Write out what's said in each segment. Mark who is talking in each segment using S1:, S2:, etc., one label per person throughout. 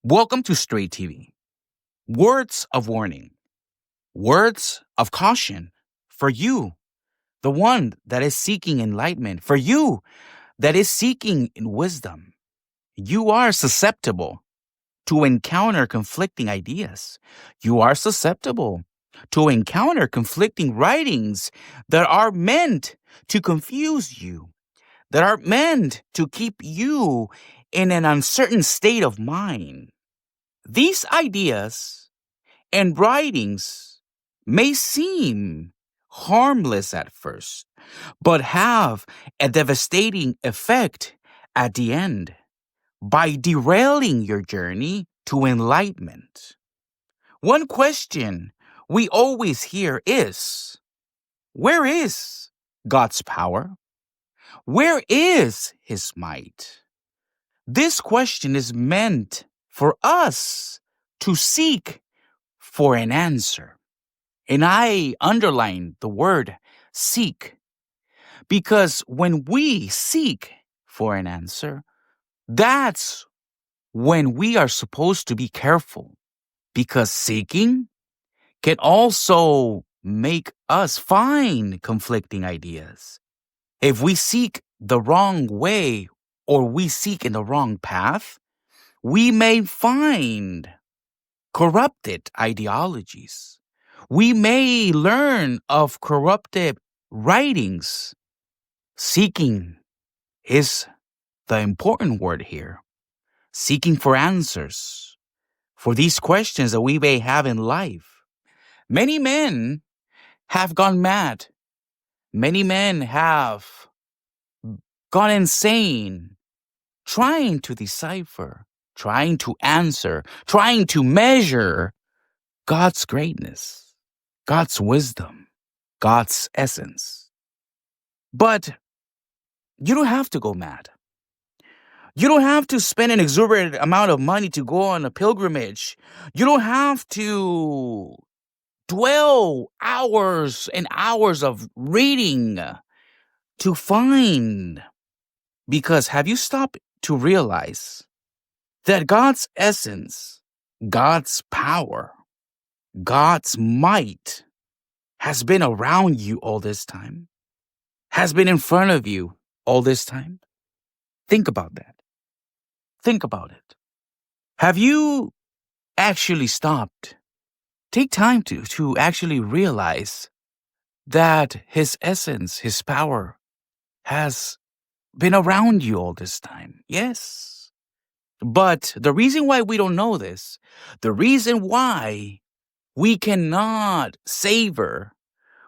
S1: Welcome to Stray TV. Words of warning, words of caution for you, the one that is seeking enlightenment, for you that is seeking wisdom. You are susceptible to encounter conflicting ideas. You are susceptible to encounter conflicting writings that are meant to confuse you, that are meant to keep you in an uncertain state of mind. These ideas and writings may seem harmless at first, but have a devastating effect at the end by derailing your journey to enlightenment. One question we always hear is, where is God's power? Where is His might? This question is meant for us to seek for an answer. And I underline the word seek because when we seek for an answer, that's when we are supposed to be careful because seeking can also make us find conflicting ideas. If we seek the wrong way or we seek in the wrong path, we may find corrupted ideologies. We may learn of corrupted writings. Seeking is the important word here. Seeking for answers for these questions that we may have in life. Many men have gone mad. Many men have gone insane trying to decipher, trying to answer, trying to measure God's greatness, God's wisdom, God's essence. But you don't have to go mad. You don't have to spend an exorbitant amount of money to go on a pilgrimage. You don't have to dwell hours and hours of reading to find. Because have you stopped to realize that God's essence, God's power, God's might has been around you all this time? Has been in front of you all this time? Think about that. Think about it. Have you actually stopped? Take time to actually realize that His essence, His power has been around you all this time. Yes. But the reason why we don't know this, the reason why we cannot savor,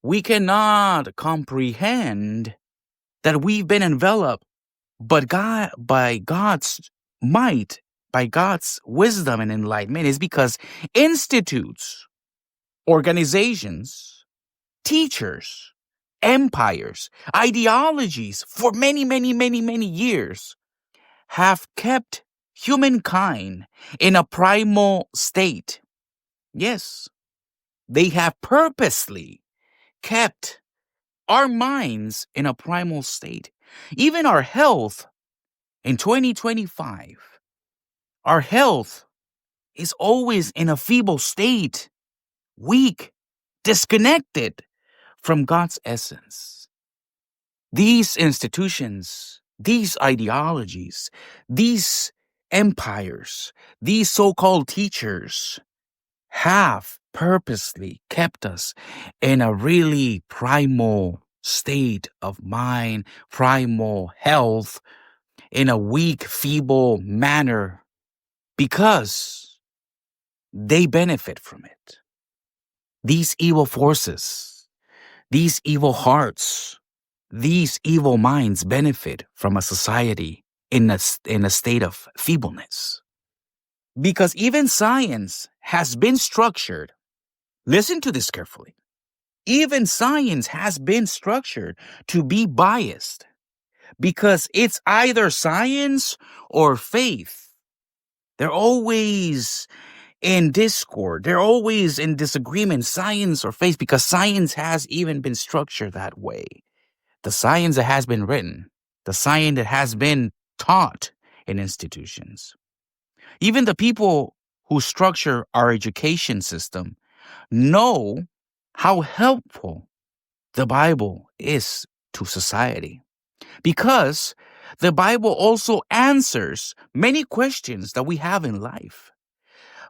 S1: we cannot comprehend that we've been enveloped by God's might, by God's wisdom and enlightenment is because institutes, organizations, teachers, empires, ideologies for many, many, many, many years have kept humankind in a primal state. Yes, they have purposely kept our minds in a primal state. Even our health in 2025, our health is always in a feeble state, weak, disconnected from God's essence. These institutions, these ideologies, these empires, these so-called teachers have purposely kept us in a really primal state of mind, primal health, in a weak, feeble manner because they benefit from it. These evil forces, these evil hearts, these evil minds benefit from a society in a state of feebleness. Because even science has been structured. Listen to this carefully. Even science has been structured to be biased because it's either science or faith. They're always in discord. They're always in disagreement, science or faith, because science has even been structured that way. The science that has been written, the science that has been taught in institutions. Even the people who structure our education system know how helpful the Bible is to society, because the Bible also answers many questions that we have in life.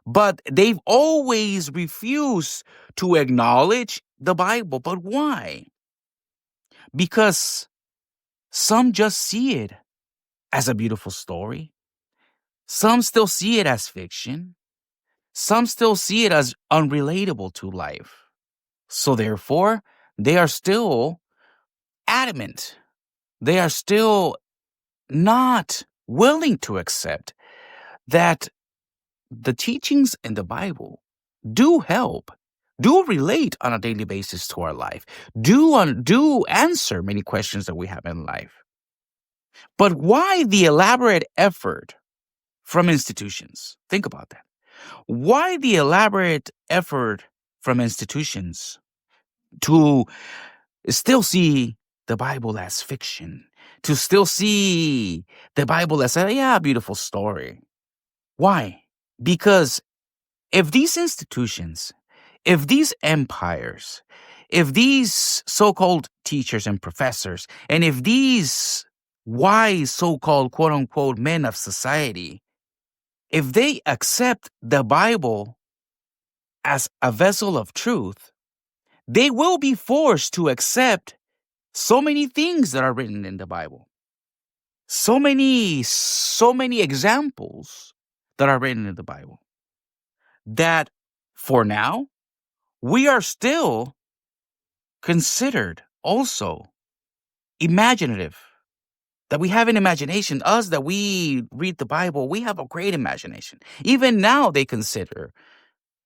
S1: But they've always refused to acknowledge the Bible. But why? Because some just see it as a beautiful story. Some still see it as fiction. Some still see it as unrelatable to life. So therefore, they are still adamant. They are still not willing to accept that the teachings in the Bible do help, do relate on a daily basis to our life, do answer many questions that we have in life. But why the elaborate effort from institutions? Think about that. Why the elaborate effort from institutions to still see the Bible as fiction, to still see the Bible as a beautiful story? Why? Because if these institutions, if these empires, if these so-called teachers and professors, and if these wise so-called quote-unquote men of society, if they accept the Bible as a vessel of truth, they will be forced to accept so many things that are written in the Bible. So many examples that are written in the Bible that for now, we are still considered also imaginative. That we have an imagination. Us that we read the Bible, we have a great imagination. Even now, they consider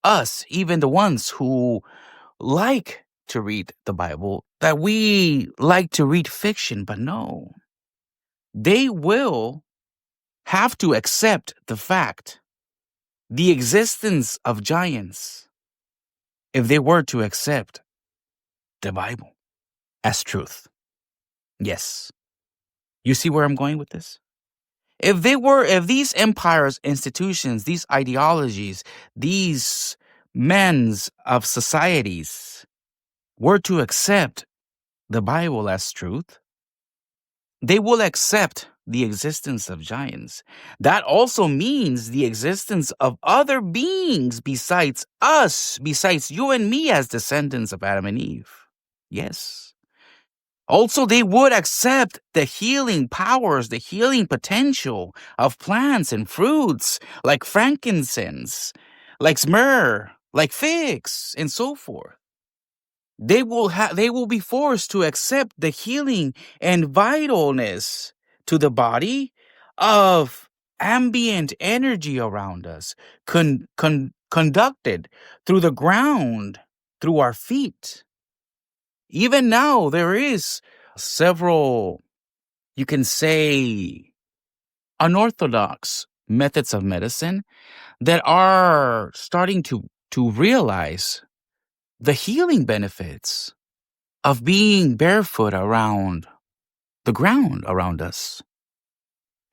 S1: us, even the ones who like to read the Bible, that we like to read fiction. But no, they will have to accept the fact, the existence of giants, if they were to accept the Bible as truth. Yes. You see where I'm going with this? If these empires, institutions, these ideologies, these men's of societies were to accept the Bible as truth, they will accept the existence of giants. That also means the existence of other beings besides us, besides you and me as descendants of Adam and Eve. Yes. Also, they would accept the healing powers, the healing potential of plants and fruits like frankincense, like myrrh, like figs, and so forth. They will be forced to accept the healing and vitalness to the body of ambient energy around us, conducted through the ground, through our feet. Even now, there is several, you can say, unorthodox methods of medicine that are starting to realize the healing benefits of being barefoot around the ground around us.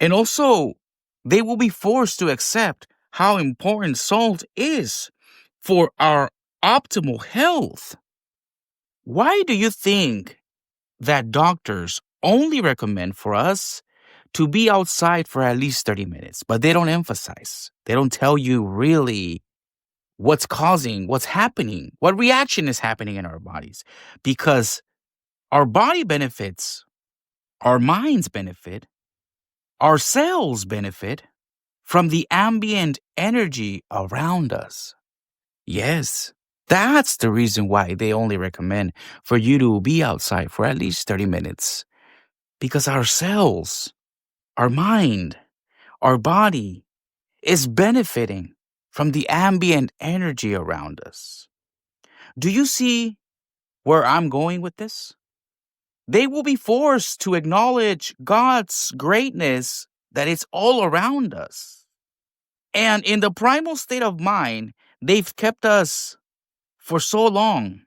S1: And also, they will be forced to accept how important salt is for our optimal health. Why do you think that doctors only recommend for us to be outside for at least 30 minutes, but they don't emphasize? They don't tell you really what's causing, what's happening, what reaction is happening in our bodies. Because our body benefits, our minds benefit, our cells benefit from the ambient energy around us. Yes, that's the reason why they only recommend for you to be outside for at least 30 minutes. Because our cells, our mind, our body is benefiting from the ambient energy around us. Do you see where I'm going with this? They will be forced to acknowledge God's greatness, that it's all around us. And in the primal state of mind, they've kept us for so long.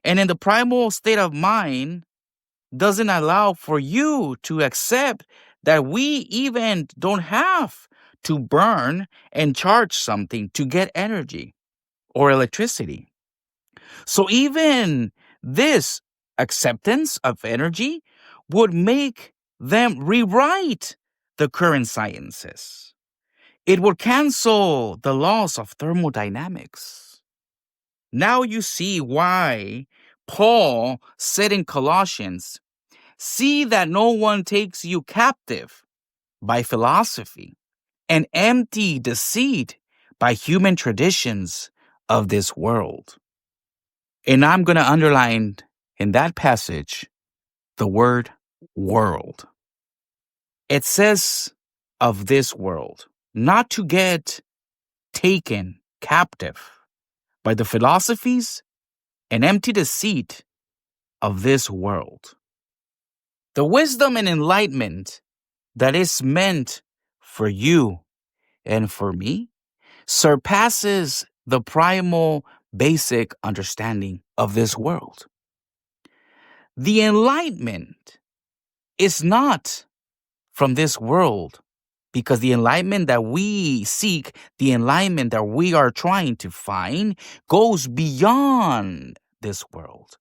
S1: And in the primal state of mind, doesn't allow for you to accept that we even don't have to burn and charge something to get energy or electricity. So even this acceptance of energy would make them rewrite the current sciences. It would cancel the laws of thermodynamics. Now you see why Paul said in Colossians, "See that no one takes you captive by philosophy and empty deceit by human traditions of this world." And I'm going to underline in that passage the word world. It says of this world, not to get taken captive by the philosophies and empty deceit of this world. The wisdom and enlightenment that is meant for you and for me surpasses the primal basic understanding of this world. The enlightenment is not from this world, because the enlightenment that we seek, the enlightenment that we are trying to find, goes beyond this world.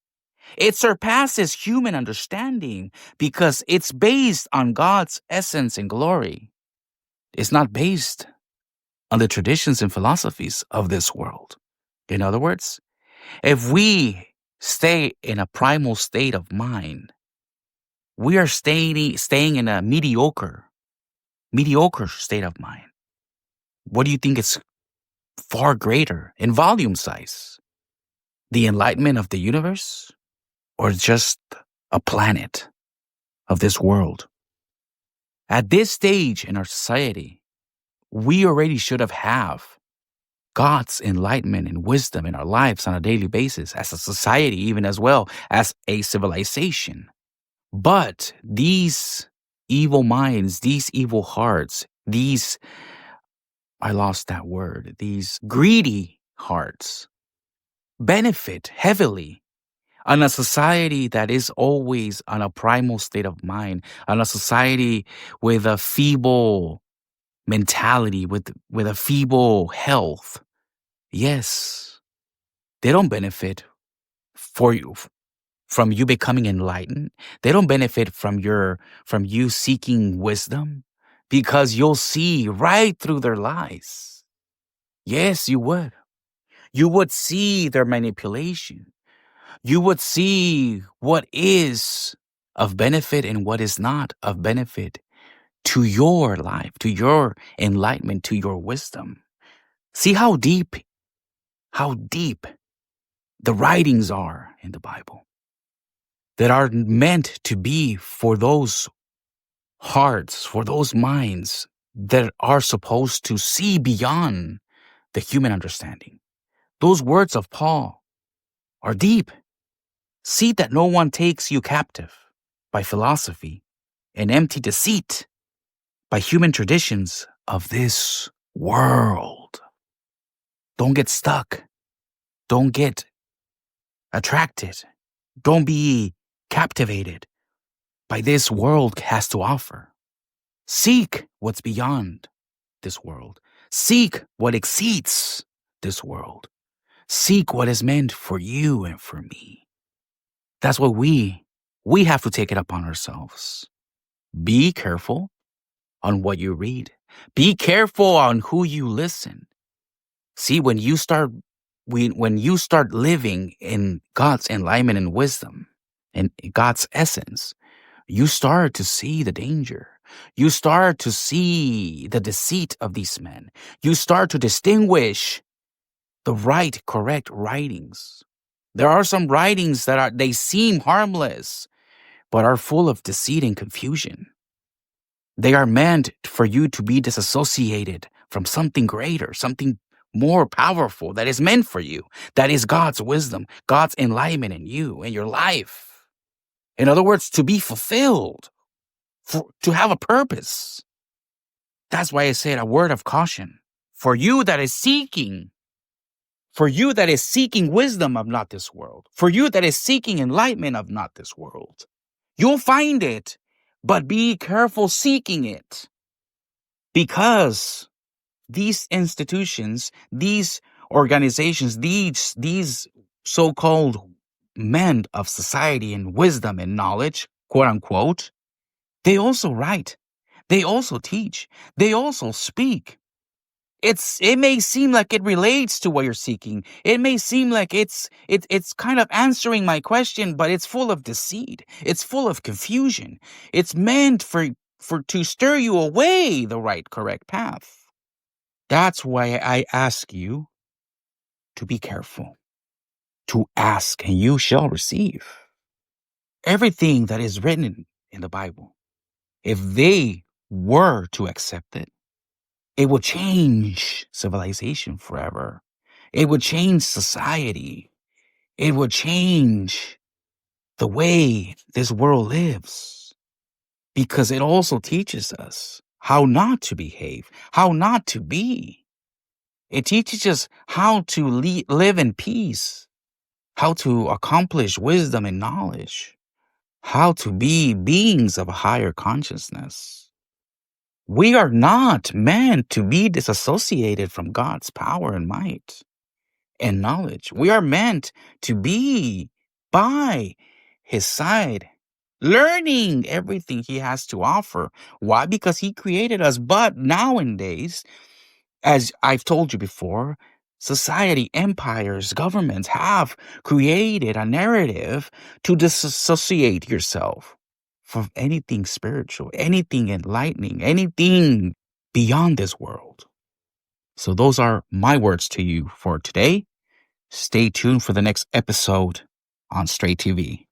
S1: It surpasses human understanding because it's based on God's essence and glory. It's not based on the traditions and philosophies of this world. In other words, if we stay in a primal state of mind, we are staying in a mediocre state of mind. What do you think is far greater in volume size? The enlightenment of the universe, or just a planet of this world? At this stage in our society, we already should have God's enlightenment and wisdom in our lives on a daily basis, as a society, even as well as a civilization. But these evil minds, these evil hearts, these greedy hearts benefit heavily on a society that is always on a primal state of mind, on a society with a feeble mentality, with a feeble health. Yes, they don't benefit from you becoming enlightened. They don't benefit from you seeking wisdom, because you'll see right through their lies. Yes, you would. You would see their manipulation. You would see what is of benefit and what is not of benefit to your life, to your enlightenment, to your wisdom. See how deep the writings are in the Bible that are meant to be for those hearts, for those minds that are supposed to see beyond the human understanding. Those words of Paul are deep. See that no one takes you captive by philosophy and empty deceit, by human traditions of this world. Don't get stuck. Don't get attracted. Don't be captivated by this world has to offer. Seek what's beyond this world. Seek what exceeds this world. Seek what is meant for you and for me. That's what we have to take it upon ourselves. Be careful on what you read. Be careful on who you listen. See, when you start living in God's enlightenment and wisdom and God's essence, you start to see the danger. You start to see the deceit of these men. You start to distinguish the correct writings. There are some writings they seem harmless, but are full of deceit and confusion. They are meant for you to be disassociated from something greater, something more powerful that is meant for you. That is God's wisdom, God's enlightenment in you, in your life. In other words, to be fulfilled, to have a purpose. That's why I said a word of caution. For you that is seeking wisdom of not this world, for you that is seeking enlightenment of not this world, you'll find it, but be careful seeking it. Because these institutions, these organizations, these so-called men of society and wisdom and knowledge, quote unquote, they also write, they also teach, they also speak. It may seem like it relates to what you're seeking. It may seem like it's kind of answering my question, but it's full of deceit. It's full of confusion. It's meant for to stir you away the right correct path. That's why I ask you to be careful, to ask and you shall receive. Everything that is written in the Bible, if they were to accept it, it will change civilization forever. It would change society. It would change the way this world lives because it also teaches us how not to behave, how not to be. It teaches us how to live in peace, how to accomplish wisdom and knowledge, how to be beings of a higher consciousness. We are not meant to be disassociated from God's power and might and knowledge. We are meant to be by his side, learning everything he has to offer. Why? Because he created us. But nowadays, as I've told you before, society, empires, governments have created a narrative to disassociate yourself from anything spiritual, anything enlightening, anything beyond this world. So those are my words to you for today. Stay tuned for the next episode on Stray TV.